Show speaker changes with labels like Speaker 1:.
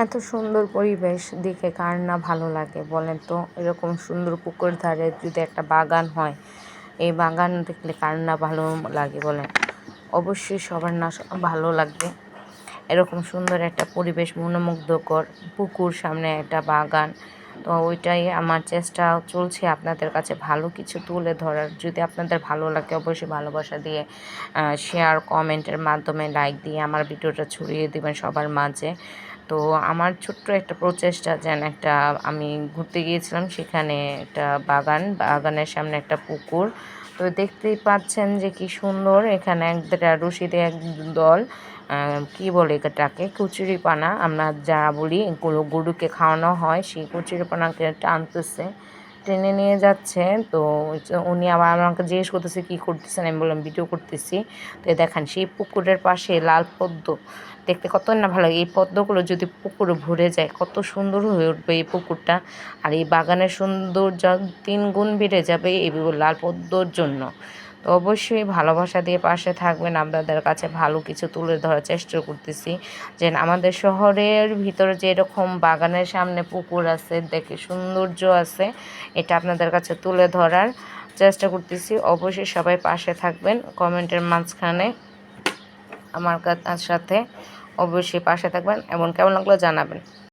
Speaker 1: এত সুন্দর পরিবেশ দেখে কার না ভালো লাগে বলেন তো। এরকম সুন্দর পুকুর ধারে যদি একটা বাগান হয়, এই বাগান দেখলে কার না ভালো লাগে বলেন। অবশ্যই সবার না ভালো লাগবে। এরকম সুন্দর একটা পরিবেশ, মনোমুগ্ধকর পুকুর, সামনে একটা বাগান। তো ওইটাই আমার চেষ্টা চলছে আপনাদের কাছে ভালো কিছু তুলে ধরার। যদি আপনাদের ভালো লাগে অবশ্যই ভালোবাসা দিয়ে শেয়ার, কমেন্টের মাধ্যমে, লাইক দিয়ে আমার ভিডিওটা ছড়িয়ে দেবেন সবার মাঝে। তো আমার ছোট্ট একটা প্রচেষ্টা, যেন একটা আমি ঘুরতে গিয়েছিলাম, সেখানে একটা বাগানের সামনে একটা পুকুর। তো দেখতেই পাচ্ছেন যে কি সুন্দর, এখানে রশিদে এক দল কি বলে এটাকে, কচুরিপানা আমরা যা বলি, এগুলো গরুকে খাওয়ানো হয়, সেই কচুরিপানাকে টানতেছে, টেনে নিয়ে যাচ্ছে। তো উনি আবার আমাকে জিজ্ঞেস করতেছে কী করতেছেন, আমি বললাম ভিডিও করতেছি। তো দেখেন সেই পুকুরের পাশে লাল পদ্ম, দেখতে কত না ভালো লাগে। এই পদ্মগুলো যদি পুকুরে ভরে যায় কত সুন্দর হয়ে উঠবে এই পুকুরটা, আর এই বাগানের সৌন্দর্য 3 গুণ বেড়ে যাবে এই লাল পদ্মর জন্য। তো অবশ্যই ভালোবাসা দিয়ে পাশে থাকবেন। আপনাদের কাছে ভালো কিছু তুলে ধরার চেষ্টা করতেছি, যে আমাদের শহরের ভিতরে যে এরকম বাগানের সামনে পুকুর আছে, দেখে সৌন্দর্য আছে, এটা আপনাদের কাছে তুলে ধরার চেষ্টা করতেছি। অবশ্যই সবাই পাশে থাকবেন, কমেন্টের মাঝখানে আমার সাথে অবশ্যই পাশে থাকবেন এবং কেমন লাগলো জানাবেন।